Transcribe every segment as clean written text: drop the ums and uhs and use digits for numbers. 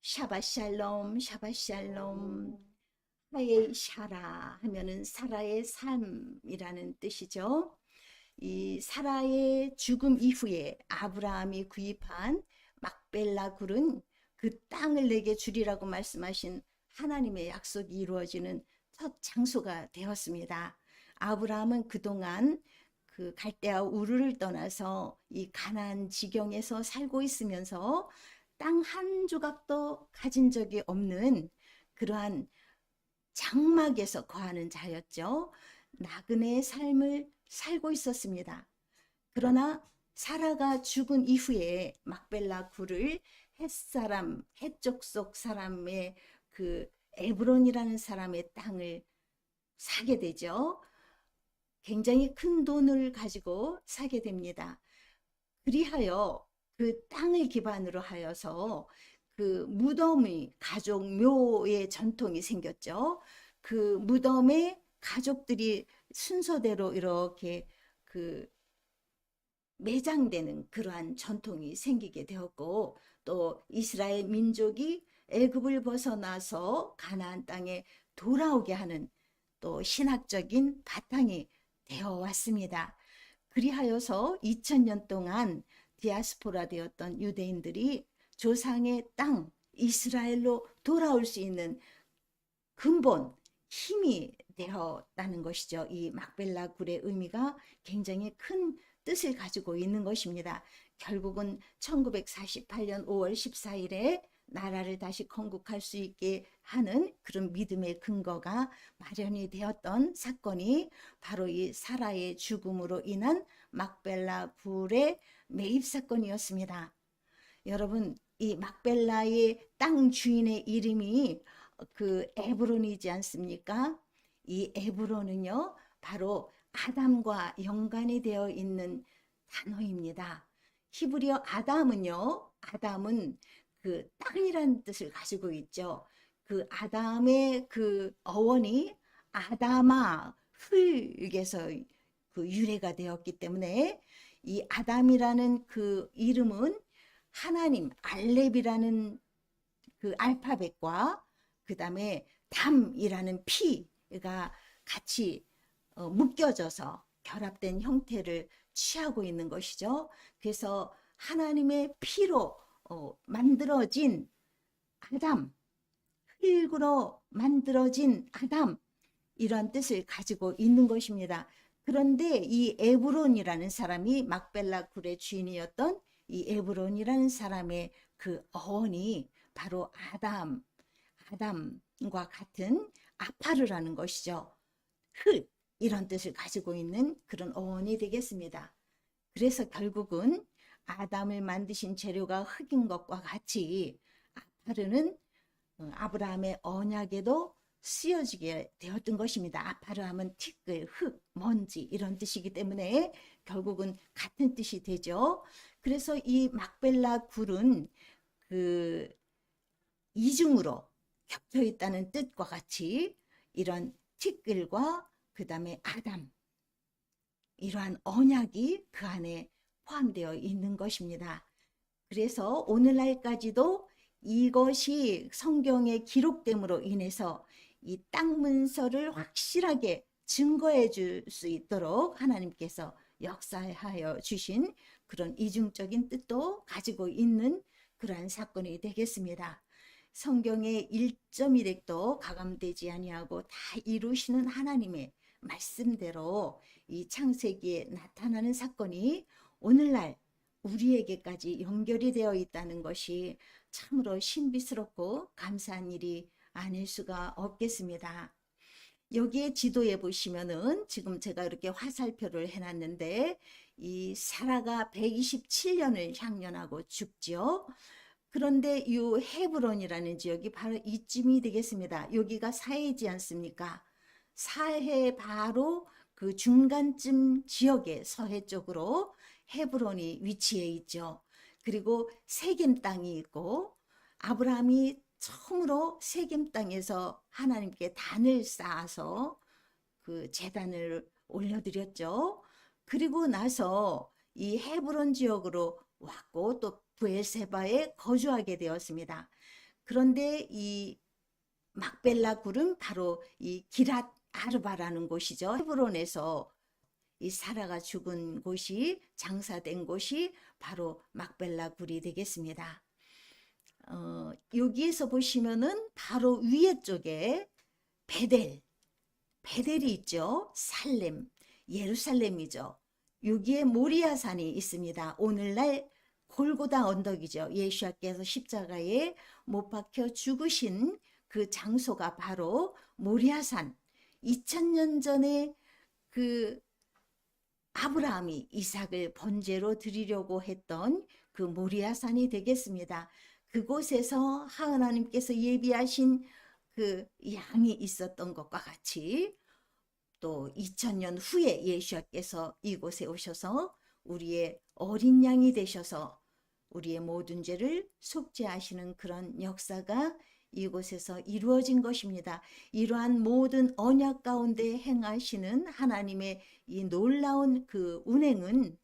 샤바샬롬, 샤바샬롬. 하의 샤라 하면은 사라의 삶이라는 뜻이죠. 이 사라의 죽음 이후에 아브라함이 구입한 막벨라 굴은 그 땅을 내게 주리라고 말씀하신 하나님의 약속이 이루어지는 첫 장소가 되었습니다. 아브라함은 그동안 그 갈대아 우르를 떠나서 이 가나안 지경에서 살고 있으면서 땅 한 조각도 가진 적이 없는 그러한 장막에서 거하는 자였죠. 나그네의 삶을 살고 있었습니다. 그러나 사라가 죽은 이후에 막벨라 굴을 헷사람, 헷족 속 사람의 그 에브론이라는 사람의 땅을 사게 되죠. 굉장히 큰 돈을 가지고 사게 됩니다. 그리하여 그 땅을 기반으로 하여서 그 무덤의 가족 묘의 전통이 생겼죠. 그 무덤에 가족들이 순서대로 이렇게 그 매장되는 그러한 전통이 생기게 되었고, 또 이스라엘 민족이 애굽을 벗어나서 가나안 땅에 돌아오게 하는 또 신학적인 바탕이 되어 왔습니다. 그리하여서 2000년 동안 디아스포라 되었던 유대인들이 조상의 땅 이스라엘로 돌아올 수 있는 근본 힘이 되었다는 것이죠. 이 막벨라 굴의 의미가 굉장히 큰 뜻을 가지고 있는 것입니다. 결국은 1948년 5월 14일에 나라를 다시 건국할 수 있게 하는 그런 믿음의 근거가 마련이 되었던 사건이 바로 이 사라의 죽음으로 인한 막벨라 굴의 매입 사건이었습니다. 여러분, 이 막벨라의 땅 주인의 이름이 그 에브론이지 않습니까? 이 에브론은요, 바로 아담과 연관이 되어 있는 단어입니다. 히브리어 아담은 그 땅이라는 뜻을 가지고 있죠. 그 아담의 그 어원이 아담아, 흙에서 그 유래가 되었기 때문에 이 아담이라는 그 이름은 하나님 알렙이라는 그 알파벳과 그 다음에 담이라는 피가 같이 묶여져서 결합된 형태를 취하고 있는 것이죠. 그래서 하나님의 피로 만들어진 아담, 흙으로 만들어진 아담, 이런 뜻을 가지고 있는 것입니다. 그런데 이 에브론이라는 사람이 막벨라 굴의 주인이었던 이 에브론이라는 사람의 그 어원이 바로 아담과 같은 아파르라는 것이죠. 흙, 이런 뜻을 가지고 있는 그런 어원이 되겠습니다. 그래서 결국은 아담을 만드신 재료가 흙인 것과 같이 아파르는 아브라함의 언약에도 쓰여지게 되었던 것입니다. 아파르 하면 티끌, 흙, 먼지 이런 뜻이기 때문에 결국은 같은 뜻이 되죠. 그래서 이 막벨라 굴은 그 이중으로 겹쳐 있다는 뜻과 같이 이런 티끌과 그 다음에 아담, 이러한 언약이 그 안에 포함되어 있는 것입니다. 그래서 오늘날까지도 이것이 성경에 기록됨으로 인해서 이 땅 문서를 확실하게 증거해 줄 수 있도록 하나님께서 역사하여 주신 그런 이중적인 뜻도 가지고 있는 그러한 사건이 되겠습니다. 성경의 1.1획도 가감되지 아니하고 다 이루시는 하나님의 말씀대로 이 창세기에 나타나는 사건이 오늘날 우리에게까지 연결이 되어 있다는 것이 참으로 신비스럽고 감사한 일이 아닐 수가 없겠습니다. 여기에 지도에 보시면은 지금 제가 이렇게 화살표를 해놨는데 이 사라가 127년을 향년하고 죽지요. 그런데 이 헤브론이라는 지역이 바로 이쯤이 되겠습니다. 여기가 사해지 않습니까? 사해 바로 그 중간쯤 지역의 서해 쪽으로 헤브론이 위치해 있죠. 그리고 세겜 땅이 있고 아브라함이 처음으로 세겜 땅에서 하나님께 단을 쌓아서 그 제단을 올려드렸죠. 그리고 나서 이 헤브론 지역으로 왔고 또 브엘세바에 거주하게 되었습니다. 그런데 이 막벨라 굴은 바로 이 기랏 아르바라는 곳이죠. 헤브론에서 이 사라가 죽은 곳이 장사된 곳이 바로 막벨라 굴이 되겠습니다. 여기에서 보시면은 바로 위에 쪽에 베델이 있죠. 살렘, 예루살렘이죠. 여기에 모리아산이 있습니다. 오늘날 골고다 언덕이죠. 예수님께서 십자가에 못 박혀 죽으신 그 장소가 바로 모리아산. 2000년 전에 그 아브라함이 이삭을 번제로 드리려고 했던 그 모리아산이 되겠습니다. 그곳에서 하나님께서 예비하신 그 양이 있었던 것과 같이 또 2000년 후에 예수님께서 이곳에 오셔서 우리의 어린 양이 되셔서 우리의 모든 죄를 속죄하시는 그런 역사가 이곳에서 이루어진 것입니다. 이러한 모든 언약 가운데 행하시는 하나님의 이 놀라운 그 운행은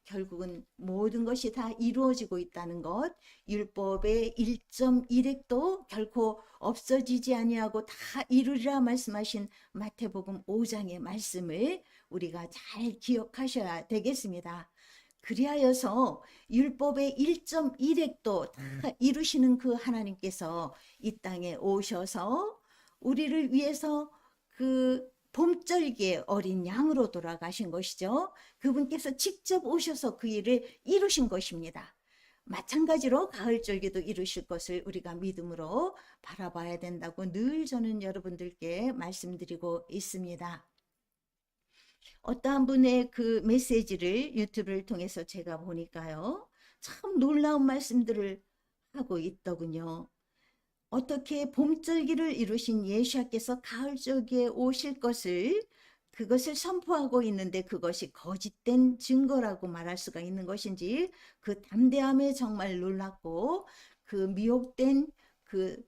결국은 모든 것이 다 이루어지고 있다는 것, 율법의 1.1획도 결코 없어지지 아니하고 다 이루리라 말씀하신 마태복음 5장의 말씀을 우리가 잘 기억하셔야 되겠습니다. 그리하여서 율법의 1.1획도 다 이루시는 그 하나님께서 이 땅에 오셔서 우리를 위해서 그 봄절기에 어린 양으로 돌아가신 것이죠. 그분께서 직접 오셔서 그 일을 이루신 것입니다. 마찬가지로 가을절기도 이루실 것을 우리가 믿음으로 바라봐야 된다고 늘 저는 여러분들께 말씀드리고 있습니다. 어떠한 분의 그 메시지를 유튜브를 통해서 제가 보니까요, 참 놀라운 말씀들을 하고 있더군요. 어떻게 봄절기를 이루신 예수께서 가을절기에 오실 것을 그것을 선포하고 있는데 그것이 거짓된 증거라고 말할 수가 있는 것인지 그 담대함에 정말 놀랐고 그 미혹된 그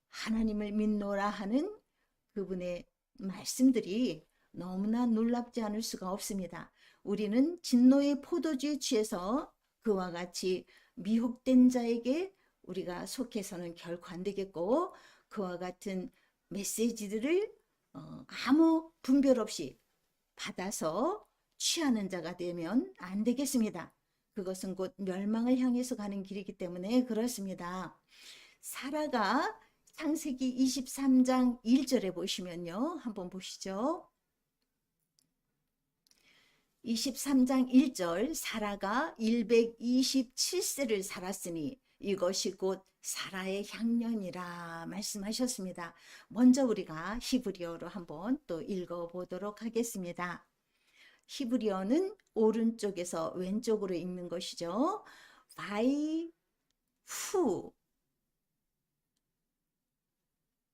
하나님을 믿노라 하는 그분의 말씀들이 너무나 놀랍지 않을 수가 없습니다. 우리는 진노의 포도주에 취해서 그와 같이 미혹된 자에게 우리가 속해서는 결코 안 되겠고 그와 같은 메시지들을 아무 분별 없이 받아서 취하는 자가 되면 안 되겠습니다. 그것은 곧 멸망을 향해서 가는 길이기 때문에 그렇습니다. 사라가 창세기 23장 1절에 보시면요. 한번 보시죠. 23장 1절 사라가 127세를 살았으니 이것이 곧 사라의 향년이라 말씀하셨습니다. 먼저 우리가 히브리어로 한번 또 읽어보도록 하겠습니다. 히브리어는 오른쪽에서 왼쪽으로 읽는 것이죠. 바이 후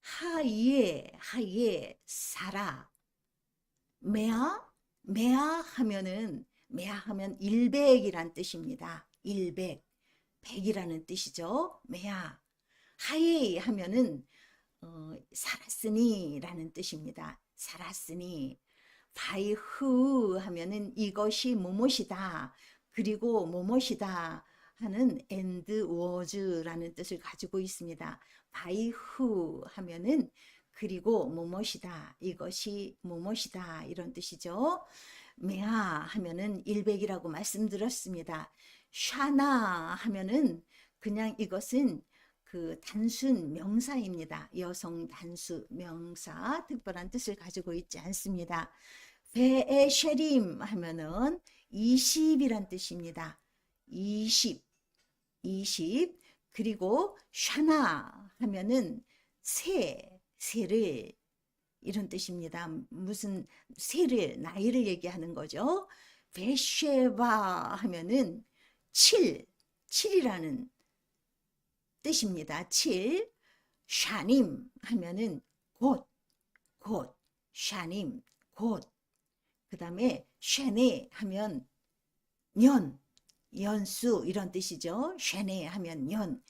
하예 사라 메아 하면 100이란 뜻입니다. 100이라는 뜻이죠. 메아 하예 하면은 살았으니라는 뜻입니다. 살았으니 바이흐 하면은 이것이 뭐뭇이다 그리고 뭐뭇이다 하는 and was라는 뜻을 가지고 있습니다. 바이흐 하면은 그리고 뭐뭇이다 이것이 뭐뭇이다 이런 뜻이죠. 메아 하면은 100이라고 말씀드렸습니다. 샤나 하면은 그냥 이것은 그 단순 명사입니다. 여성 단수 명사 특별한 뜻을 가지고 있지 않습니다. 베에쉐림 하면은 20이란 뜻입니다. 20 그리고 샤나 하면은 세를 이런 뜻입니다. 무슨 세를 나이를 얘기하는 거죠. 베쉐바 하면은 7이라는 뜻입니다. 7 샤님 하면은 곧 샤님 곧 그 다음에 쉐네 하면 연수 이런 뜻이죠. 쉐네 하면 연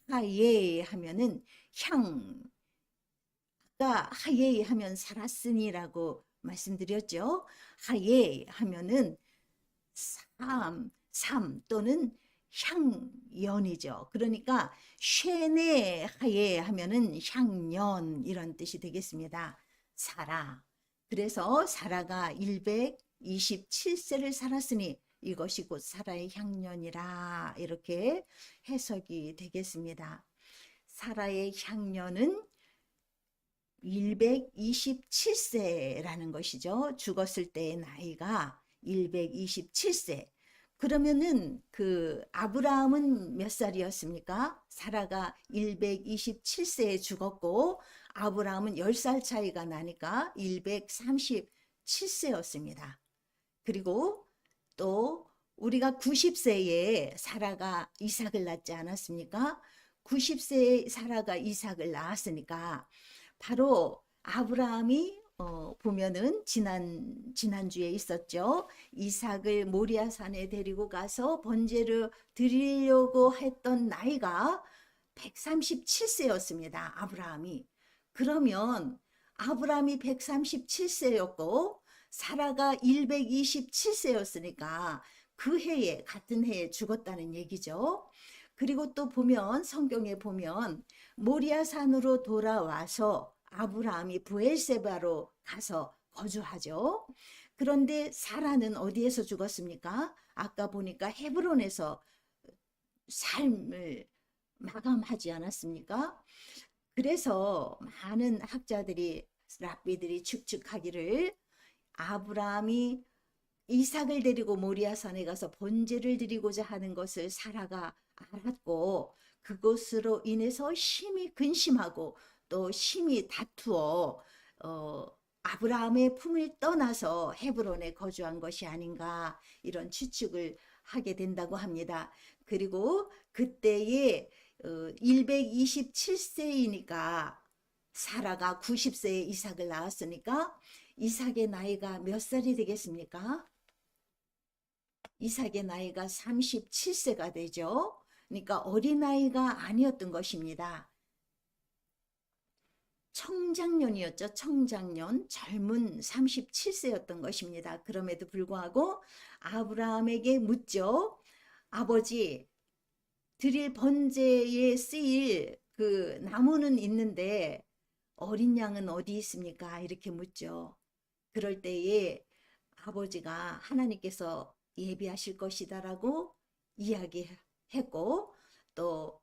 하예 하면은 향 아까 하예 하면 살았으니라고 말씀드렸죠. 하예 하면은 삶 또는 향연이죠. 그러니까 쉐네 하예 하면은 향연 이런 뜻이 되겠습니다. 사라. 그래서 사라가 127세를 살았으니 이것이 곧 사라의 향년이라 이렇게 해석이 되겠습니다. 사라의 향년은 127세라는 것이죠. 죽었을 때의 나이가 127세. 그러면은 그 아브라함은 몇 살이었습니까? 사라가 127세에 죽었고 아브라함은 10살 차이가 나니까 137세였습니다. 그리고 또 우리가 90세에 사라가 이삭을 낳지 않았습니까? 90세에 사라가 이삭을 낳았으니까 바로 아브라함이 보면은 지난주에 있었죠. 이삭을 모리아산에 데리고 가서 번제를 드리려고 했던 나이가 137세였습니다. 아브라함이. 그러면 아브라함이 137세였고 사라가 127세였으니까 그 해에 같은 해에 죽었다는 얘기죠. 그리고 또 보면 성경에 보면 모리아산으로 돌아와서 아브라함이 부엘세바로 가서 거주하죠. 그런데 사라는 어디에서 죽었습니까? 아까 보니까 헤브론에서 삶을 마감하지 않았습니까? 그래서 많은 학자들이 랍비들이 추측하기를 아브라함이 이삭을 데리고 모리아산에 가서 번제를 드리고자 하는 것을 사라가 알았고 그것으로 인해서 심히 근심하고 또 심히 다투어 아브라함의 품을 떠나서 헤브론에 거주한 것이 아닌가 이런 추측을 하게 된다고 합니다. 그리고 그때에 127세이니까 사라가 90세에 이삭을 낳았으니까 이삭의 나이가 몇 살이 되겠습니까? 이삭의 나이가 37세가 되죠. 그러니까 어린아이가 아니었던 것입니다. 청장년이었죠. 청장년, 젊은 37세였던 것입니다. 그럼에도 불구하고 아브라함에게 묻죠. 아버지, 드릴 번제에 쓰일 그 나무는 있는데 어린 양은 어디 있습니까? 이렇게 묻죠. 그럴 때에 아버지가 하나님께서 예비하실 것이다라고 이야기했고 또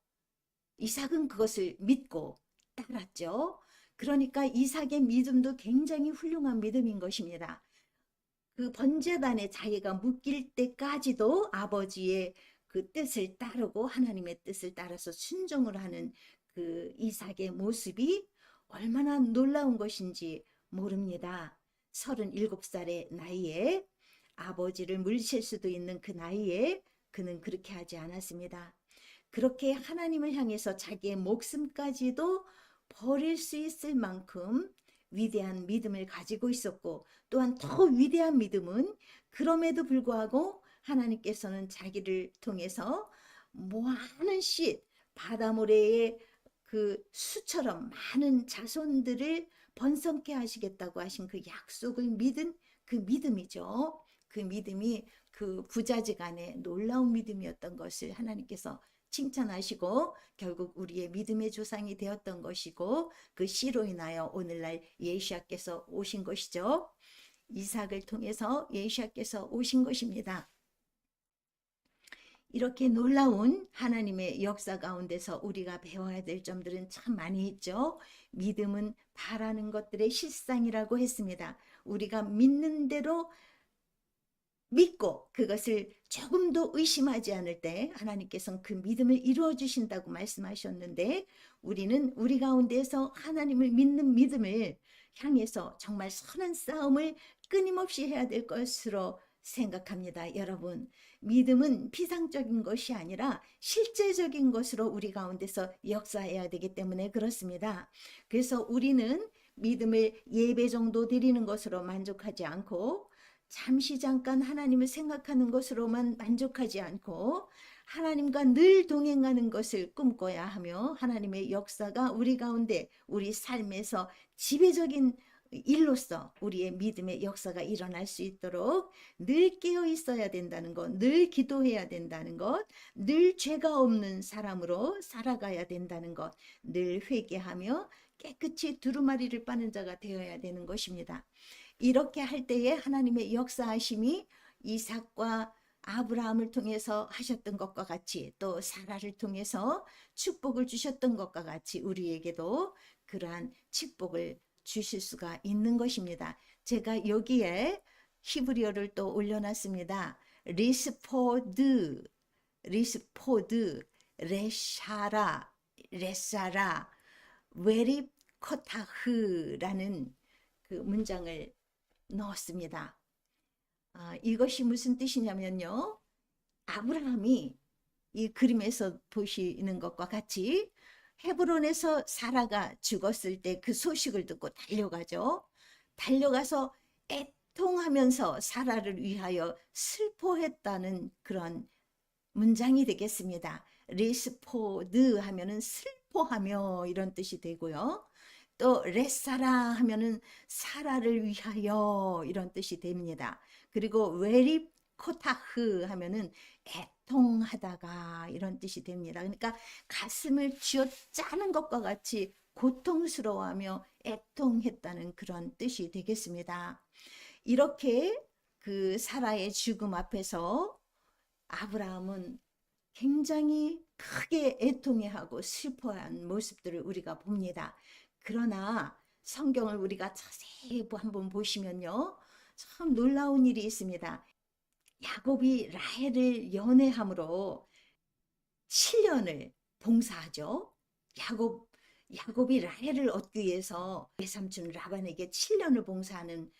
이삭은 그것을 믿고 따랐죠. 그러니까 이삭의 믿음도 굉장히 훌륭한 믿음인 것입니다. 그 번제단에 자기가 묶일 때까지도 아버지의 그 뜻을 따르고 하나님의 뜻을 따라서 순종을 하는 그 이삭의 모습이 얼마나 놀라운 것인지 모릅니다. 37살의 나이에 아버지를 물리칠 수도 있는 그 나이에 그는 그렇게 하지 않았습니다. 그렇게 하나님을 향해서 자기의 목숨까지도 버릴 수 있을 만큼 위대한 믿음을 가지고 있었고 또한 더 위대한 믿음은 그럼에도 불구하고 하나님께서는 자기를 통해서 많은 씨 바다 모래의 그 수처럼 많은 자손들을 번성케 하시겠다고 하신 그 약속을 믿은 그 믿음이죠. 그 믿음이 그 부자지간의 놀라운 믿음이었던 것을 하나님께서 칭찬하시고 결국 우리의 믿음의 조상이 되었던 것이고 그 씨로 인하여 오늘날 예시아께서 오신 것이죠. 이삭을 통해서 예시아께서 오신 것입니다. 이렇게 놀라운 하나님의 역사 가운데서 우리가 배워야 될 점들은 참 많이 있죠. 믿음은 바라는 것들의 실상이라고 했습니다. 우리가 믿는 대로 믿고 그것을 조금도 의심하지 않을 때 하나님께서는 그 믿음을 이루어 주신다고 말씀하셨는데 우리는 우리 가운데서 하나님을 믿는 믿음을 향해서 정말 선한 싸움을 끊임없이 해야 될 것으로 생각합니다. 여러분, 믿음은 피상적인 것이 아니라 실제적인 것으로 우리 가운데서 역사해야 되기 때문에 그렇습니다. 그래서 우리는 믿음을 예배 정도 드리는 것으로 만족하지 않고 잠시 잠깐 하나님을 생각하는 것으로만 만족하지 않고 하나님과 늘 동행하는 것을 꿈꿔야 하며 하나님의 역사가 우리 가운데 우리 삶에서 지배적인 일로써 우리의 믿음의 역사가 일어날 수 있도록 늘 깨어 있어야 된다는 것, 늘 기도해야 된다는 것, 늘 죄가 없는 사람으로 살아가야 된다는 것, 늘 회개하며 깨끗이 두루마리를 빠는 자가 되어야 되는 것입니다. 이렇게 할 때에 하나님의 역사하심이 이삭과 아브라함을 통해서 하셨던 것과 같이, 또 사라를 통해서 축복을 주셨던 것과 같이 우리에게도 그러한 축복을 주실 수가 있는 것입니다. 제가 여기에 히브리어를 또 올려놨습니다. 리스포드, 레샤라, 레사라, 웨리코타흐라는 그 문장을 넣었습니다. 이것이 무슨 뜻이냐면요. 아브라함이 이 그림에서 보시는 것과 같이 헤브론에서 사라가 죽었을 때 그 소식을 듣고 달려가죠. 달려가서 애통하면서 사라를 위하여 슬퍼했다는 그런 문장이 되겠습니다. 리스포드 하면은 슬퍼하며 이런 뜻이 되고요. 또 레사라 하면은 사라를 위하여 이런 뜻이 됩니다. 그리고 웨리코타흐 하면은 애통하다가 이런 뜻이 됩니다. 그러니까 가슴을 쥐어 짜는 것과 같이 고통스러워하며 애통했다는 그런 뜻이 되겠습니다. 이렇게 그 사라의 죽음 앞에서 아브라함은 굉장히 크게 애통해하고 슬퍼한 모습들을 우리가 봅니다. 그러나 성경을 우리가 자세히 한번 보시면요, 참 놀라운 일이 있습니다. 야곱이 라헬을 연애함으로 7년을 봉사하죠. 야곱이 라헬을 얻기 위해서 외삼촌 라반에게 7년을 봉사하는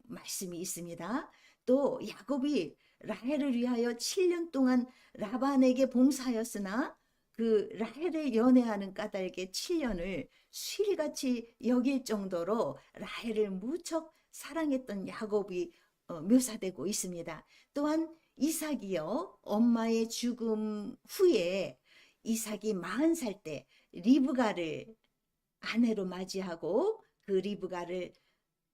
말씀이 있습니다. 또 야곱이 라헬을 위하여 7년 동안 라반에게 봉사하였으나 그 라헬을 연애하는 까닭에 7년을 쉴같이 여길 정도로 라헬을 무척 사랑했던 야곱이 묘사되고 있습니다. 또한 이삭이요, 엄마의 죽음 후에 이삭이 40살 때 리브가를 아내로 맞이하고 그 리브가를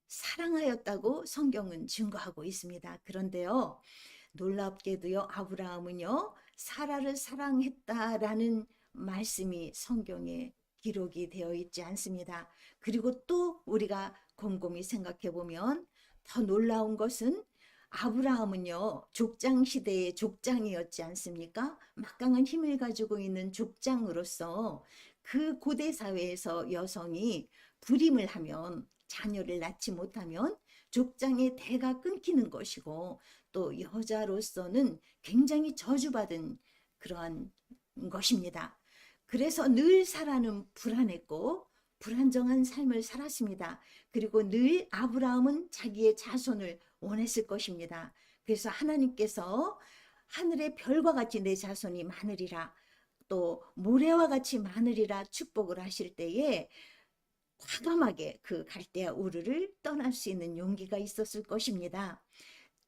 사랑하였다고 성경은 증거하고 있습니다. 그런데요, 놀랍게도요, 아브라함은요, 사라를 사랑했다라는 말씀이 성경에 기록이 되어 있지 않습니다. 그리고 또 우리가 곰곰이 생각해 보면 더 놀라운 것은 아브라함은요, 족장 시대의 족장이었지 않습니까? 막강한 힘을 가지고 있는 족장으로서 그 고대 사회에서 여성이 불임을 하면, 자녀를 낳지 못하면 족장의 대가 끊기는 것이고, 또 여자로서는 굉장히 저주받은 그러한 것입니다. 그래서 늘 사라는 불안했고 불안정한 삶을 살았습니다. 그리고 늘 아브라함은 자기의 자손을 원했을 것입니다. 그래서 하나님께서 하늘의 별과 같이 내 자손이 많으리라, 또 모래와 같이 많으리라 축복을 하실 때에 과감하게 그 갈대아 우르를 떠날 수 있는 용기가 있었을 것입니다.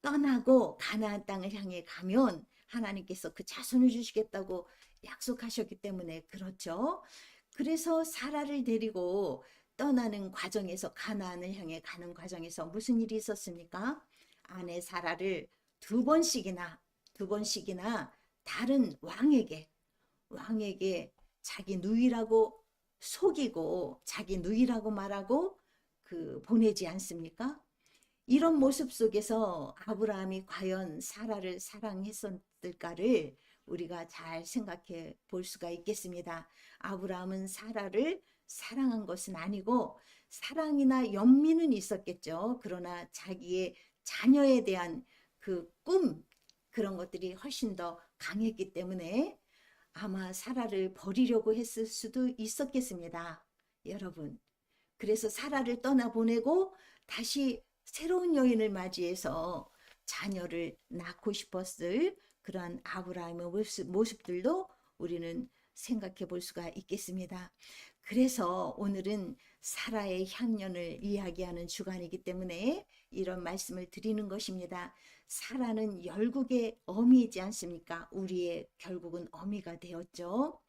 떠나고 가나안 땅을 향해 가면 하나님께서 그 자손을 주시겠다고 약속하셨기 때문에 그렇죠. 그래서 사라를 데리고 떠나는 과정에서, 가나안을 향해 가는 과정에서 무슨 일이 있었습니까? 아내 사라를 두 번씩이나 다른 왕에게 자기 누이라고 속이고 자기 누이라고 말하고 보내지 않습니까? 이런 모습 속에서 아브라함이 과연 사라를 사랑했었을까를 우리가 잘 생각해 볼 수가 있겠습니다. 아브라함은 사라를 사랑한 것은 아니고 사랑이나 연민은 있었겠죠. 그러나 자기의 자녀에 대한 그 꿈, 그런 것들이 훨씬 더 강했기 때문에 아마 사라를 버리려고 했을 수도 있었겠습니다. 여러분. 그래서 사라를 떠나보내고 다시 새로운 여인을 맞이해서 자녀를 낳고 싶었을 그러한 아브라함의 모습들도 우리는 생각해 볼 수가 있겠습니다. 그래서 오늘은 사라의 향년을 이야기하는 주간이기 때문에 이런 말씀을 드리는 것입니다. 사라는 열국의 어미이지 않습니까? 우리의 결국은 어미가 되었죠.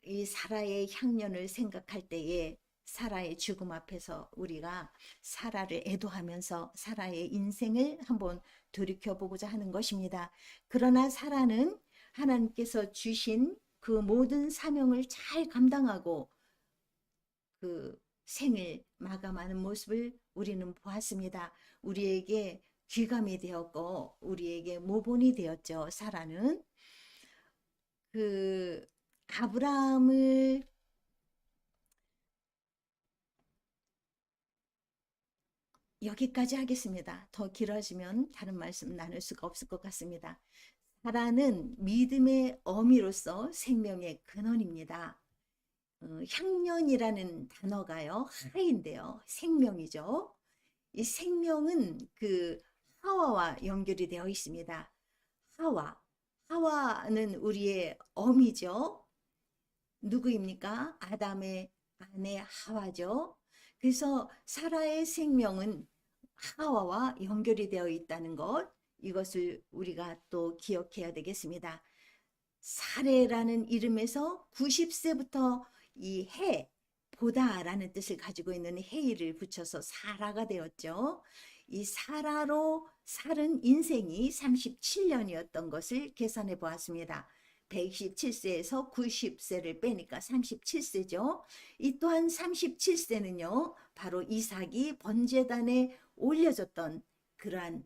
이 사라의 향년을 생각할 때에 사라의 죽음 앞에서 우리가 사라를 애도하면서 사라의 인생을 한번 돌이켜보고자 하는 것입니다. 그러나 사라는 하나님께서 주신 그 모든 사명을 잘 감당하고 그 생을 마감하는 모습을 우리는 보았습니다. 우리에게 귀감이 되었고 우리에게 모본이 되었죠. 사라는 그 아브라함을 여기까지 하겠습니다. 더 길어지면 다른 말씀 나눌 수가 없을 것 같습니다. 사라는 믿음의 어미로서 생명의 근원입니다. 향년이라는 단어가요, 하인데요, 생명이죠. 이 생명은 그 하와와 연결이 되어 있습니다. 하와는 우리의 어미죠. 누구입니까? 아담의 아내 하와죠. 그래서 사라의 생명은 하와와 연결이 되어 있다는 것, 이것을 우리가 또 기억해야 되겠습니다. 사례라는 이름에서 90세부터 이 해, 보다라는 뜻을 가지고 있는 해일을 붙여서 사라가 되었죠. 이 사라로 살은 인생이 37년이었던 것을 계산해 보았습니다. 127세에서 90세를 빼니까 37세죠. 이 또한 37세는요, 바로 이삭이 번제단에 올려졌던 그러한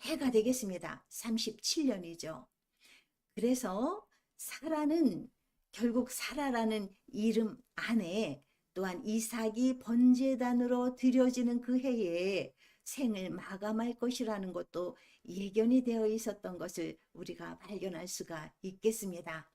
해가 되겠습니다. 37년이죠. 그래서 사라는 결국 사라라는 이름 안에 또한 이삭이 번제단으로 드려지는 그 해에 생을 마감할 것이라는 것도 예견이 되어 있었던 것을 우리가 발견할 수가 있겠습니다.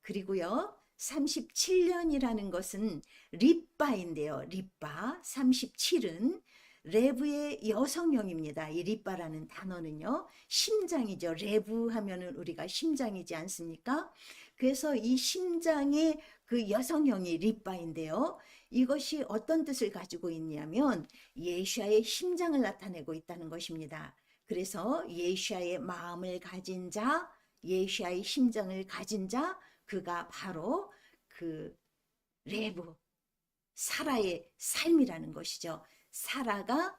그리고요, 37년이라는 것은 립바인데요. 립바 37은 레브의 여성형입니다. 이 립바라는 단어는요, 심장이죠. 레브 하면은 우리가 심장이지 않습니까? 그래서 이 심장의 그 여성형이 립바인데요. 이것이 어떤 뜻을 가지고 있냐면 예수야의 심장을 나타내고 있다는 것입니다. 그래서 예수야의 마음을 가진 자, 예수야의 심장을 가진 자, 그가 바로 그 레브, 사라의 삶이라는 것이죠. 사라가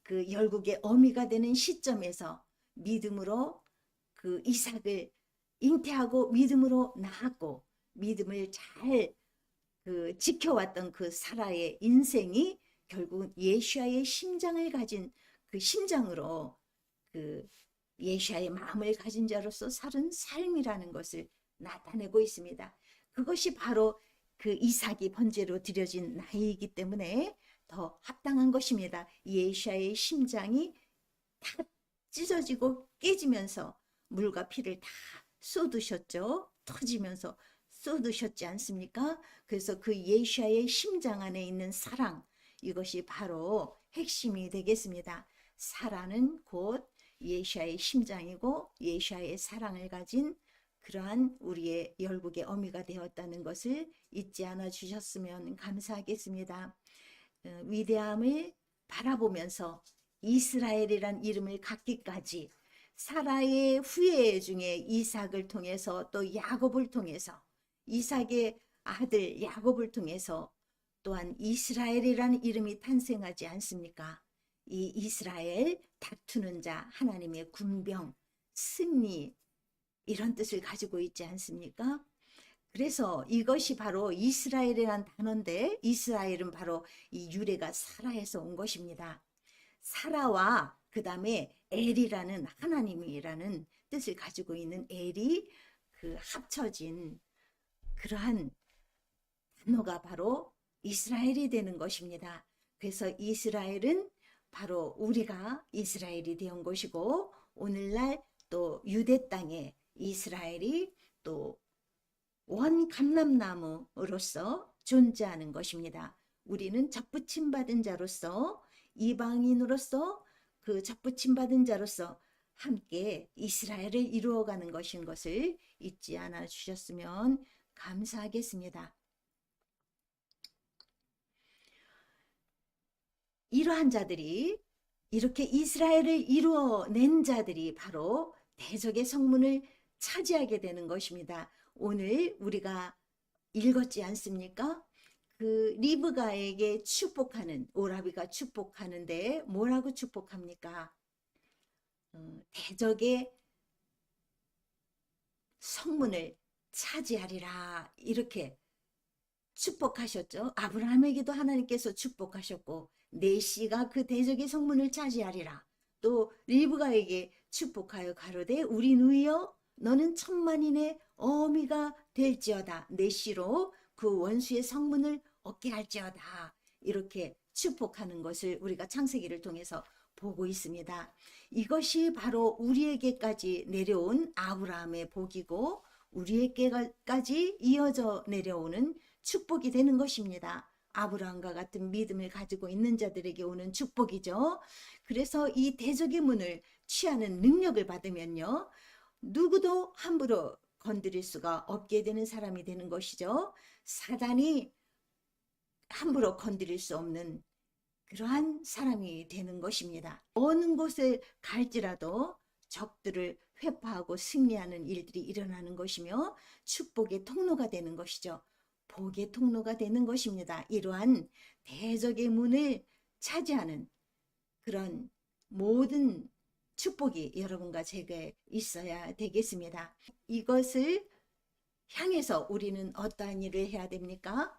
그 열국의 어미가 되는 시점에서 믿음으로 그 이삭을 잉태하고 믿음으로 낳았고 믿음을 잘 그 지켜왔던 그 사라의 인생이 결국 예수야의 심장을 가진 그 심장으로 그 예수야의 마음을 가진 자로서 살은 삶이라는 것을 나타내고 있습니다. 그것이 바로 그 이삭이 번제로 드려진 나이이기 때문에 더 합당한 것입니다. 예수야의 심장이 다 찢어지고 깨지면서 물과 피를 다 쏟으셨죠. 터지면서 쏟으셨지 않습니까? 그래서 그 예수야의 심장 안에 있는 사랑, 이것이 바로 핵심이 되겠습니다. 사랑은 곧 예수야의 심장이고 예수야의 사랑을 가진 그러한 우리의 열국의 어미가 되었다는 것을 잊지 않아 주셨으면 감사하겠습니다. 위대함을 바라보면서 이스라엘이란 이름을 갖기까지 사라의 후예 중에 이삭을 통해서 또 야곱을 통해서 이삭의 아들 야곱을 통해서 또한 이스라엘이라는 이름이 탄생하지 않습니까? 이 이스라엘, 다투는 자, 하나님의 군병, 승리, 이런 뜻을 가지고 있지 않습니까? 그래서 이것이 바로 이스라엘이란 단어인데 이스라엘은 바로 이 유래가 사라에서 온 것입니다. 사라와 그 다음에 엘이라는 하나님이라는 뜻을 가지고 있는 엘이 그 합쳐진 그러한 단어가 바로 이스라엘이 되는 것입니다. 그래서 이스라엘은 바로 우리가 이스라엘이 되온 것이고 오늘날 또 유대 땅에 이스라엘이 또 원 감람나무로서 존재하는 것입니다. 우리는 접붙임 받은 자로서 이방인으로서 그 접붙임 받은 자로서 함께 이스라엘을 이루어가는 것인 것을 잊지 않아 주셨으면 감사하겠습니다. 이러한 자들이 이렇게 이스라엘을 이루어낸 자들이 바로 대적의 성문을 차지하게 되는 것입니다. 오늘 우리가 읽었지 않습니까? 그 리브가에게 축복하는, 오라비가 축복하는데 뭐라고 축복합니까? 대적의 성문을 차지하리라 이렇게 축복하셨죠. 아브라함에게도 하나님께서 축복하셨고 내 씨가 그 대적의 성문을 차지하리라. 또 리브가에게 축복하여 가로되 우리 누이여 너는 천만인의 어미가 될지어다. 내 씨로 그 원수의 성문을 얻게 할지어다. 이렇게 축복하는 것을 우리가 창세기를 통해서 보고 있습니다. 이것이 바로 우리에게까지 내려온 아브라함의 복이고 우리에게까지 이어져 내려오는 축복이 되는 것입니다. 아브라함과 같은 믿음을 가지고 있는 자들에게 오는 축복이죠. 그래서 이 대적의 문을 취하는 능력을 받으면요, 누구도 함부로 건드릴 수가 없게 되는 사람이 되는 것이죠. 사단이 함부로 건드릴 수 없는 그러한 사람이 되는 것입니다. 어느 곳에 갈지라도 적들을 회파하고 승리하는 일들이 일어나는 것이며 축복의 통로가 되는 것이죠. 복의 통로가 되는 것입니다. 이러한 대적의 문을 차지하는 그런 모든 축복이 여러분과 제게 있어야 되겠습니다. 이것을 향해서 우리는 어떠한 일을 해야 됩니까?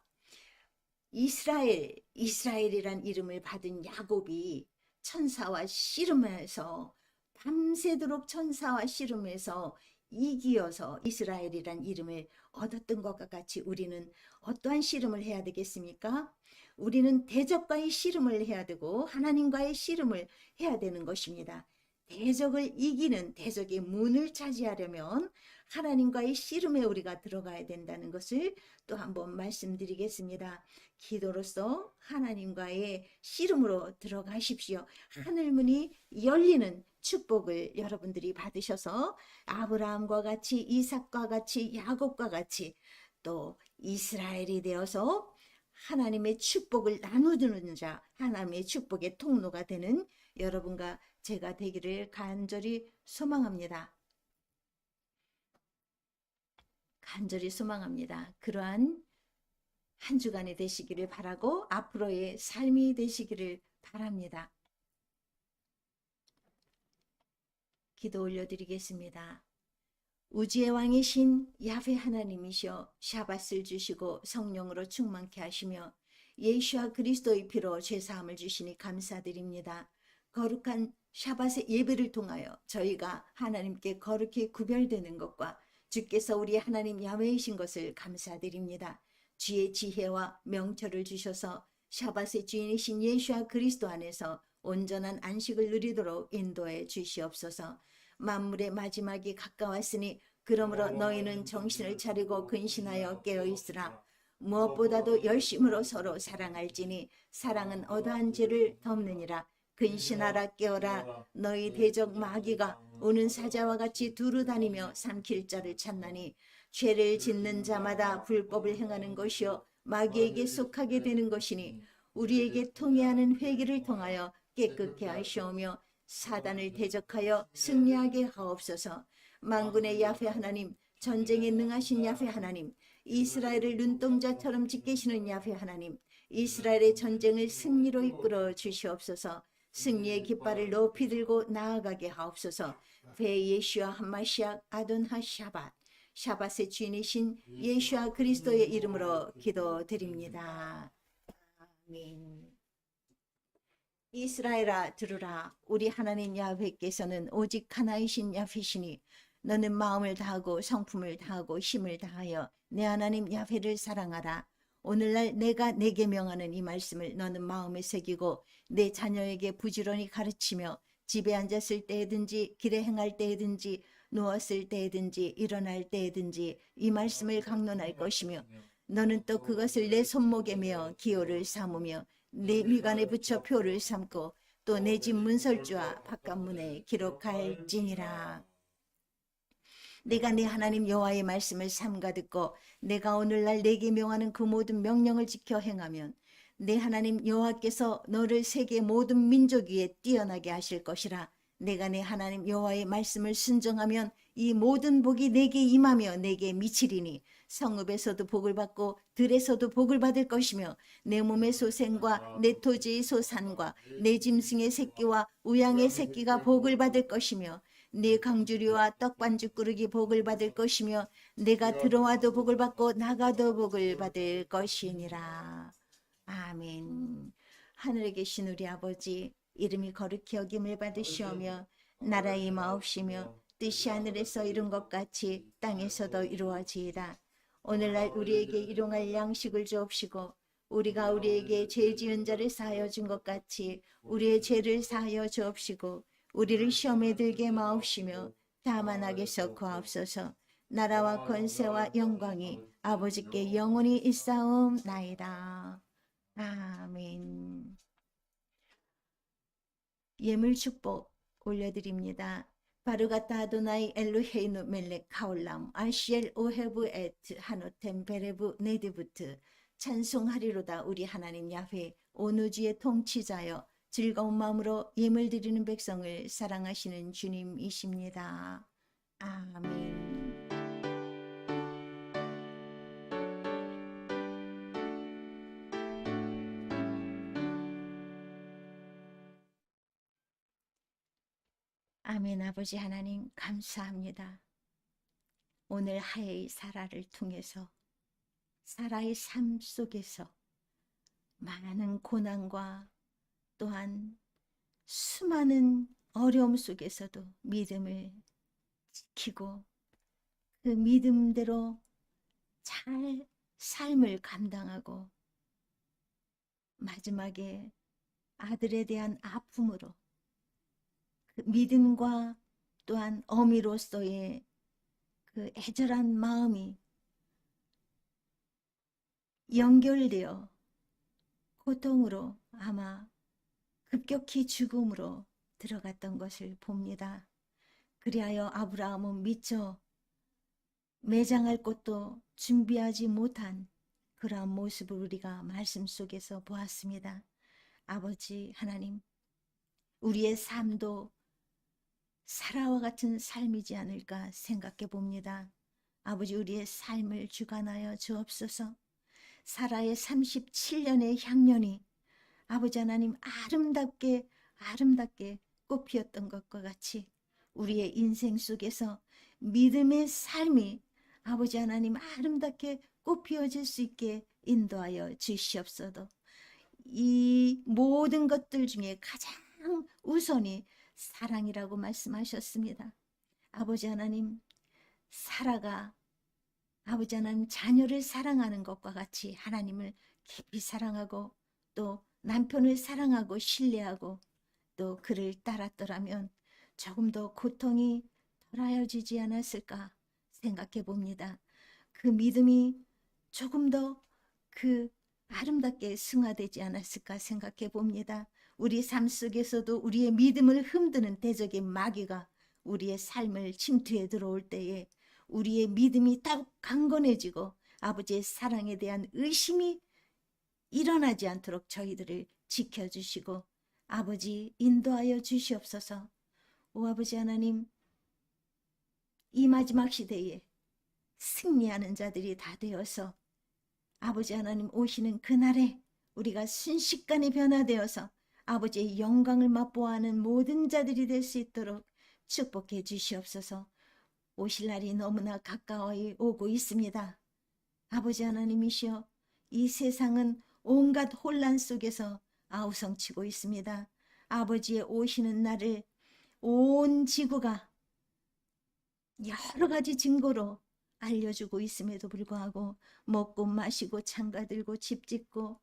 이스라엘이란 이름을 받은 야곱이 천사와 씨름해서 밤새도록 천사와 씨름해서 이기어서 이스라엘이란 이름을 얻었던 것과 같이 우리는 어떠한 씨름을 해야 되겠습니까? 우리는 대적과의 씨름을 해야 되고 하나님과의 씨름을 해야 되는 것입니다. 대적을 이기는 대적의 문을 차지하려면 하나님과의 씨름에 우리가 들어가야 된다는 것을 또 한번 말씀드리겠습니다. 기도로서 하나님과의 씨름으로 들어가십시오. 하늘문이 열리는 축복을 여러분들이 받으셔서 아브라함과 같이 이삭과 같이 야곱과 같이 또 이스라엘이 되어서 하나님의 축복을 나누는 자, 하나님의 축복의 통로가 되는 여러분과 제가 되기를 간절히 소망합니다. 간절히 소망합니다. 그러한 한 주간이 되시기를 바라고 앞으로의 삶이 되시기를 바랍니다. 기도 올려드리겠습니다. 우주의 왕이신 야훼 하나님이시여 샤밧을 주시고 성령으로 충만케 하시며 예수와 그리스도의 피로 죄사함을 주시니 감사드립니다. 거룩한 샤밧의 예배를 통하여 저희가 하나님께 거룩히 구별되는 것과 주께서 우리 하나님 야훼이신 것을 감사드립니다. 주의 지혜와 명철을 주셔서 샤밧의 주인이신 예수와 그리스도 안에서 온전한 안식을 누리도록 인도해 주시옵소서. 만물의 마지막이 가까웠으니 그러므로 너희는 정신을 차리고 근신하여 깨어있으라. 무엇보다도 열심으로 서로 사랑할지니 사랑은 어떠한 죄를 덮느니라. 근신하라 깨어라. 너희 대적 마귀가 오는 사자와 같이 두루 다니며 삼킬 자를 찾나니 죄를 짓는 자마다 불법을 행하는 것이요 마귀에게 속하게 되는 것이니 우리에게 통해하는 회개를 통하여 깨끗게 하시오며 사단을 대적하여 승리하게 하옵소서. 만군의 야훼 하나님, 전쟁에 능하신 야훼 하나님, 이스라엘을 눈동자처럼 지키시는 야훼 하나님, 이스라엘의 전쟁을 승리로 이끌어 주시옵소서. 승리의 깃발을 높이 들고 나아가게 하옵소서. 배 예수와 한마시아 아돈하 샤밧, 샤밧의 주인이신 예수와 그리스도의 이름으로 기도드립니다. 아멘. 이스라엘아 들으라. 우리 하나님 야훼께서는 오직 하나이신 야훼시니 너는 마음을 다하고 성품을 다하고 힘을 다하여 내 하나님 야훼를 사랑하라. 오늘날 내가 내게 명하는 이 말씀을 너는 마음에 새기고 내 자녀에게 부지런히 가르치며 집에 앉았을 때든지 길에 행할 때든지 누웠을 때든지 일어날 때든지 이 말씀을 강론할 것이며 너는 또 그것을 내 손목에 메어 기호를 삼으며 내 미간에 붙여 표를 삼고 또 내 집 문설주와 바깥문에 기록할지니라. 내가 내 하나님 여호와의 말씀을 삼가 듣고 내가 오늘날 내게 명하는 그 모든 명령을 지켜 행하면 내 하나님 여호와께서 너를 세계 모든 민족 위에 뛰어나게 하실 것이라. 내가 내 하나님 여호와의 말씀을 순종하면 이 모든 복이 내게 임하며 내게 미치리니 성읍에서도 복을 받고 들에서도 복을 받을 것이며 내 몸의 소생과 내 토지의 소산과 내 짐승의 새끼와 우양의 새끼가 복을 받을 것이며 네 강주리와 떡반죽 그릇이 복을 받을 것이며 내가 들어와도 복을 받고 나가도 복을 받을 것이니라. 아멘. 하늘에 계신 우리 아버지, 이름이 거룩히 여김을 받으시오며 나라의 마옵시며 뜻이 하늘에서 이룬 것 같이 땅에서도 이루어지이다. 오늘날 우리에게 일용할 양식을 주옵시고 우리가 우리에게 죄 지은 자를 사하여 준 것 같이 우리의 죄를 사하여 주옵시고 우리를 시험에 들게 마옵시며 다만 악에서 구하옵소서. 나라와 권세와 영광이 아버지께 영원히 있사옵나이다. 아멘. 예물 축복 올려드립니다. 바르가타 아도나이 엘로헤이누 멜렉 카올람 아시엘 오헤브 에트 하노템 베레브 네드부트. 찬송하리로다 우리 하나님 야훼, 온 우주의 통치자여 즐거운 마음으로 예물 드리는 백성을 사랑하시는 주님이십니다. 아멘. 아멘. 아버지 하나님 감사합니다. 오늘 하의 사라를 통해서 사라의 삶 속에서 많은 고난과 또한 수많은 어려움 속에서도 믿음을 지키고 그 믿음대로 잘 삶을 감당하고 마지막에 아들에 대한 아픔으로 그 믿음과 또한 어미로서의 그 애절한 마음이 연결되어 고통으로 아마 급격히 죽음으로 들어갔던 것을 봅니다. 그리하여 아브라함은 미처 매장할 곳도 준비하지 못한 그러한 모습을 우리가 말씀 속에서 보았습니다. 아버지 하나님, 우리의 삶도 사라와 같은 삶이지 않을까 생각해 봅니다. 아버지, 우리의 삶을 주관하여 주옵소서. 사라의 37년의 향년이 아버지 하나님 아름답게 꽃피었던 것과 같이 우리의 인생 속에서 믿음의 삶이 아버지 하나님 아름답게 꽃피어질 수 있게 인도하여 주시옵소서. 이 모든 것들 중에 가장 우선이 사랑이라고 말씀하셨습니다. 아버지 하나님, 사라가 아버지 하나님 자녀를 사랑하는 것과 같이 하나님을 깊이 사랑하고 또 남편을 사랑하고 신뢰하고 또 그를 따랐더라면 조금 더 고통이 덜하여지지 않았을까 생각해 봅니다. 그 믿음이 조금 더 그 아름답게 승화되지 않았을까 생각해 봅니다. 우리 삶 속에서도 우리의 믿음을 흔드는 대적인 마귀가 우리의 삶을 침투해 들어올 때에 우리의 믿음이 더욱 강건해지고 아버지의 사랑에 대한 의심이 일어나지 않도록 저희들을 지켜주시고 아버지 인도하여 주시옵소서. 오 아버지 하나님, 이 마지막 시대에 승리하는 자들이 다 되어서 아버지 하나님 오시는 그날에 우리가 순식간에 변화되어서 아버지의 영광을 맛보아하는 모든 자들이 될 수 있도록 축복해 주시옵소서. 오실 날이 너무나 가까워 오고 있습니다. 아버지 하나님이시여, 이 세상은 온갖 혼란 속에서 아우성치고 있습니다. 아버지의 오시는 날을 온 지구가 여러 가지 증거로 알려주고 있음에도 불구하고 먹고 마시고 장가들고 집 짓고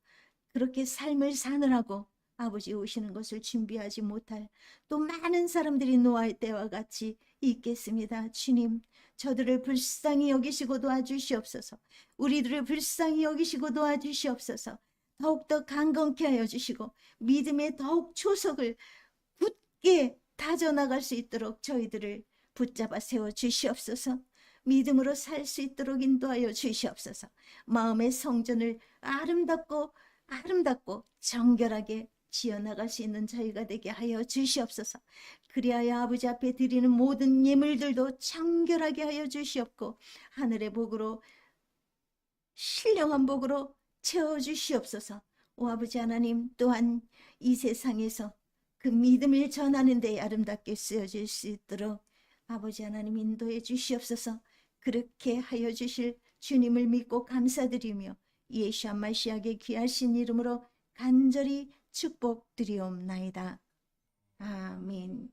그렇게 삶을 사느라고 아버지 오시는 것을 준비하지 못할 또 많은 사람들이 노아의 때와 같이 있겠습니다. 주님, 저들을 불쌍히 여기시고 도와주시옵소서. 우리들을 불쌍히 여기시고 도와주시옵소서. 더욱더 강건케 하여 주시고 믿음의 더욱 초석을 굳게 다져나갈 수 있도록 저희들을 붙잡아 세워 주시옵소서. 믿음으로 살 수 있도록 인도하여 주시옵소서. 마음의 성전을 아름답고 정결하게 지어나갈 수 있는 저희가 되게 하여 주시옵소서. 그리하여 아버지 앞에 드리는 모든 예물들도 정결하게 하여 주시옵고 하늘의 복으로 신령한 복으로 채워주시옵소서. 오 아버지 하나님, 또한 이 세상에서 그 믿음을 전하는 데 아름답게 쓰여질 수 있도록 아버지 하나님 인도해 주시옵소서. 그렇게 하여 주실 주님을 믿고 감사드리며 예수와 마시아의 귀하신 이름으로 간절히 축복드리옵나이다. 아멘.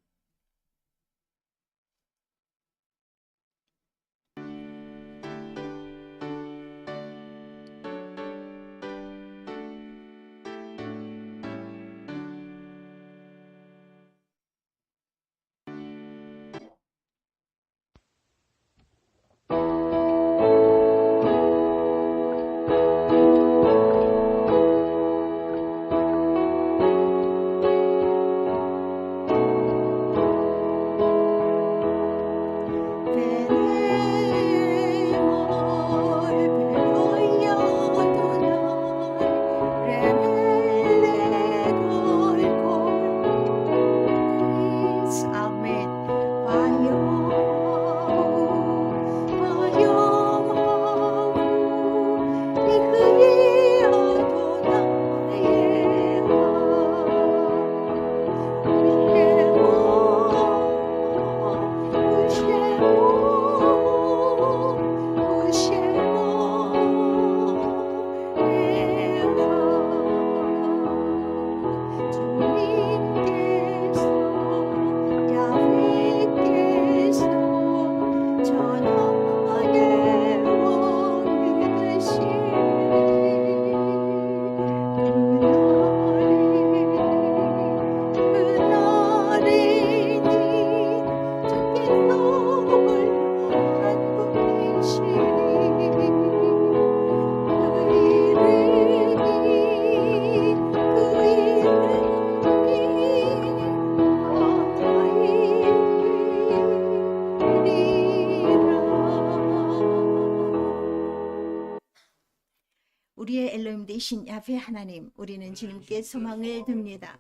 우리의 엘로힘 되신 야훼 하나님, 우리는 주님께 소망을 둡니다.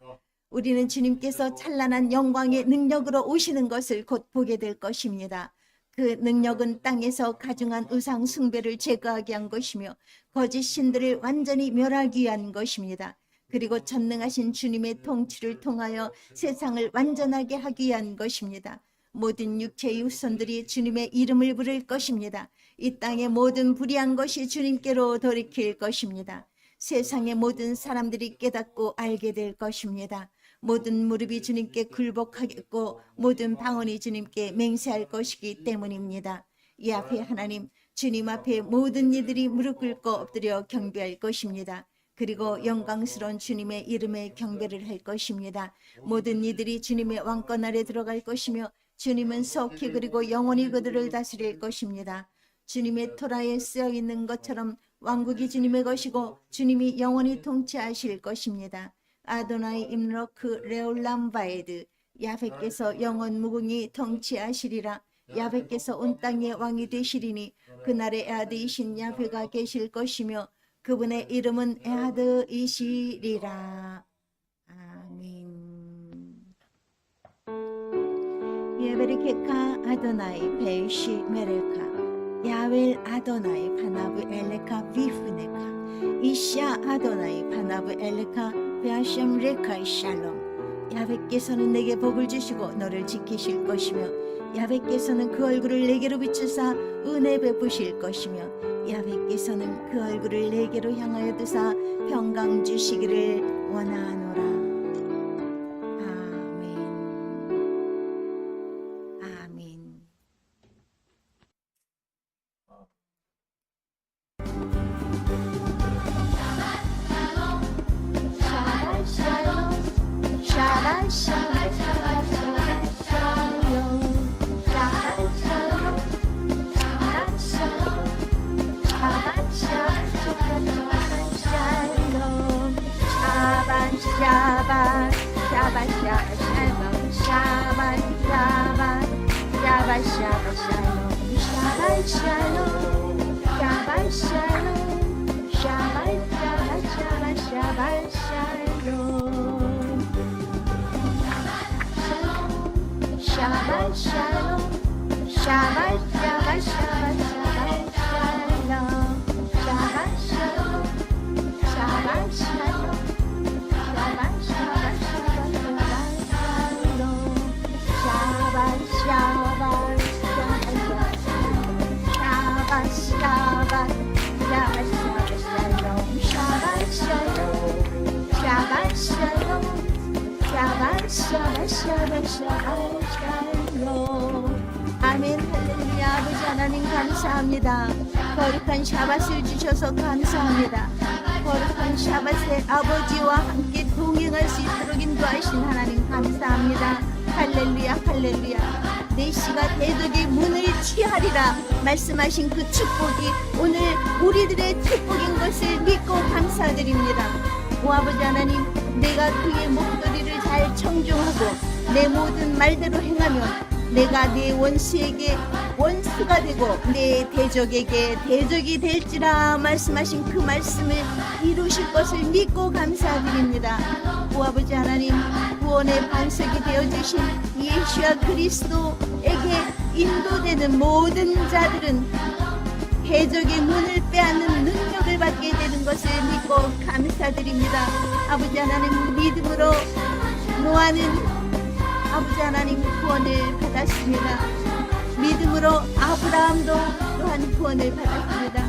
우리는 주님께서 찬란한 영광의 능력으로 오시는 것을 곧 보게 될 것입니다. 그 능력은 땅에서 가증한 의상 숭배를 제거하게 한 것이며 거짓 신들을 완전히 멸하기 위한 것입니다. 그리고 전능하신 주님의 통치를 통하여 세상을 완전하게 하기 위한 것입니다. 모든 육체의 후손들이 주님의 이름을 부를 것입니다. 이 땅의 모든 불의한 것이 주님께로 돌이킬 것입니다. 세상의 모든 사람들이 깨닫고 알게 될 것입니다. 모든 무릎이 주님께 굴복하겠고 모든 방언이 주님께 맹세할 것이기 때문입니다. 이 앞에 하나님, 주님 앞에 모든 이들이 무릎 꿇고 엎드려 경배할 것입니다. 그리고 영광스러운 주님의 이름에 경배를 할 것입니다. 모든 이들이 주님의 왕권 아래 들어갈 것이며 주님은 속히 그리고 영원히 그들을 다스릴 것입니다. 주님의 토라에 쓰여 있는 것처럼 왕국이 주님의 것이고 주님이 영원히 통치하실 것입니다. 아도나이 임로크 레올람 바에드, 야훼께서 영원 무궁히 통치하시리라. 야훼께서 온 땅의 왕이 되시리니 그날에 에하드이신 야훼가 계실 것이며 그분의 이름은 에하드이시리라. 아멘. 예베리케카 아도나이 베이시 메레카 야웰 아도나이 바나브 엘레카 비프네카 이샤 아도나이 바나브 엘레카 베아셴 레카이 샬롬. 야훼께서는 내게 복을 주시고 너를 지키실 것이며 야훼께서는 그 얼굴을 내게로 비추사 은혜 베푸실 것이며 야훼께서는 그 얼굴을 내게로 향하여 두사 평강 주시기를 원하노라. 아멘. 아멘. Shabbat shalom, Shabbat shalom, Shabbat shalom, Shabbat 아멘. 할렐루야. 아버지 하나님 감사합니다. 거룩한 샤밧을 주셔서 감사합니다. 거룩한 샤밧에 아버지와 함께 동행할 수 있도록 인도하신 하나님 감사합니다. 할렐루야. 할렐루야. 내 씨가 대적의 문을 취하리라 말씀하신 그 축복이 오늘 우리들의 축복인 것을 믿고 감사드립니다. 오 아버지 하나님, 내가 그의 목소리를 잘 청종하고 내 모든 말대로 행하면 내가 내 원수에게 원수가 되고 내 대적에게 대적이 될지라 말씀하신 그 말씀을 이루실 것을 믿고 감사드립니다. 오 아버지 하나님, 구원의 반석이 되어주신 예수와 그리스도에게 인도되는 모든 자들은 대적의 문을 빼앗는 능력을 받게 되는 것을 믿고 감사드립니다. 아버지 하나님, 믿음으로 노아는 아버지 하나님 구원을 받았습니다. 믿음으로 아브라함도 또한 구원을 받았습니다.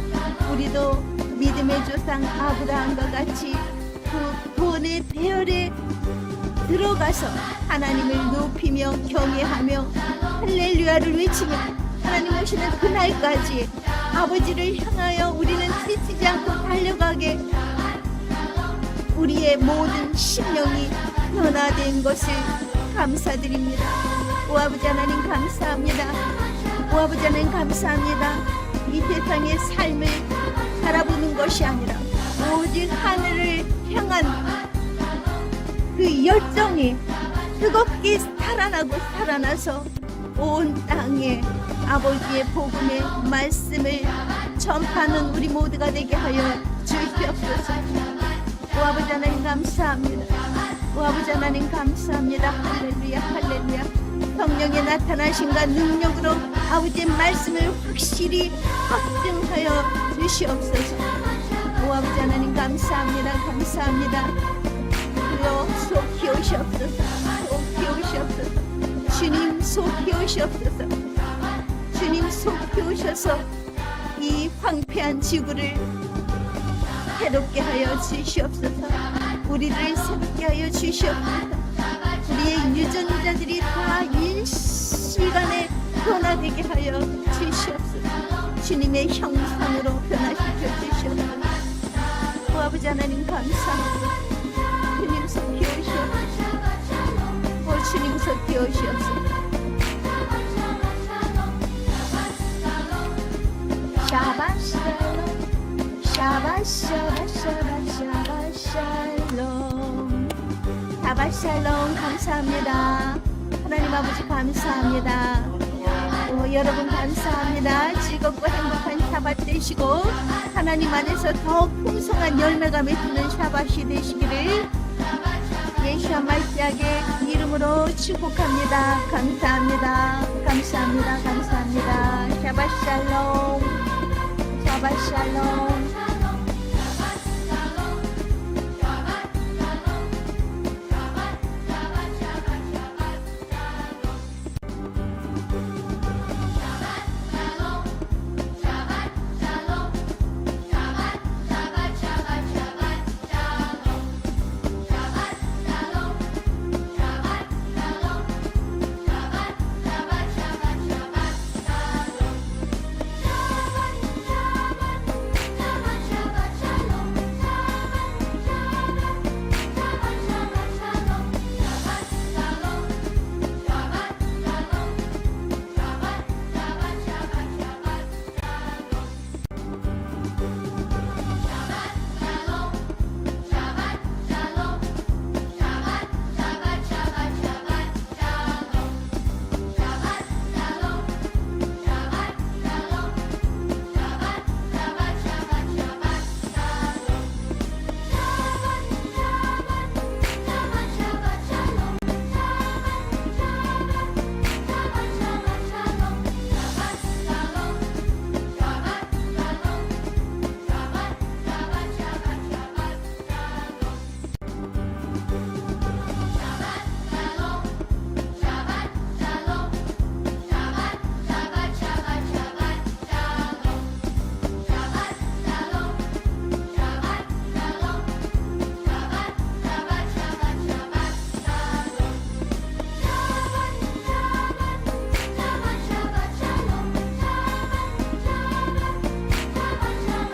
우리도 믿음의 조상 아브라함과 같이 그 구원의 배열에 들어가서 하나님을 높이며 경외하며 할렐루야를 외치며 하나님 오시는 그날까지 아버지를 향하여 우리는 지치지 않고 달려가게 우리의 모든 심령이 변화된 것을 감사드립니다. 오 아버지 하나님 감사합니다. 오 아버지 하나님 감사합니다. 이 세상의 삶을 바라보는 것이 아니라 오직 하늘을 향한 그 열정이 뜨겁게 살아나서 온 땅에 아버지의 복음의 말씀을 전파하는 우리 모두가 되게 하여 주시옵소서. 오 아버지 하나님 감사합니다. 오 아버지 하나님 감사합니다. 할렐루야. 할렐루야. 성령의 나타나심과 능력으로 아버지의 말씀을 확실히 확증하여 주시옵소서. 오 아버지 하나님 감사합니다. 감사합니다. 주여 속 키우시옵소서. 속 키우시옵소서. 주님 속 키우시옵소서. 주님 속 키우셔서 이 황폐한 지구를 새롭게 하여 주시옵소서. 우리를 새롭게 하여 주시옵소서. 우리의 유전자들이 다 일시간에 변화되게 하여 주시옵소서. 주님의 형상으로 변화시켜 주시옵소서. 오 아버지 하나님 감사합니다. 주님 속 키우시옵소서. 오 주님 속 키우시옵소서. 샤밧 샬롬 샤밧 샤밧 샤밧 샤밧 샬롬 샤밧 샬롬 감사합니다. 하나님 아버지 감사합니다. 여러분 감사합니다. 즐겁고 행복한 샤밧 되시고 하나님 안에서 더 풍성한 열매가 맺히는 샤밧이 되시기를 예수와 말씀의 이름으로 축복합니다. 감사합니다. 감사합니다. 감사합니다. 샤밧 샬롬 샤밧 샬롬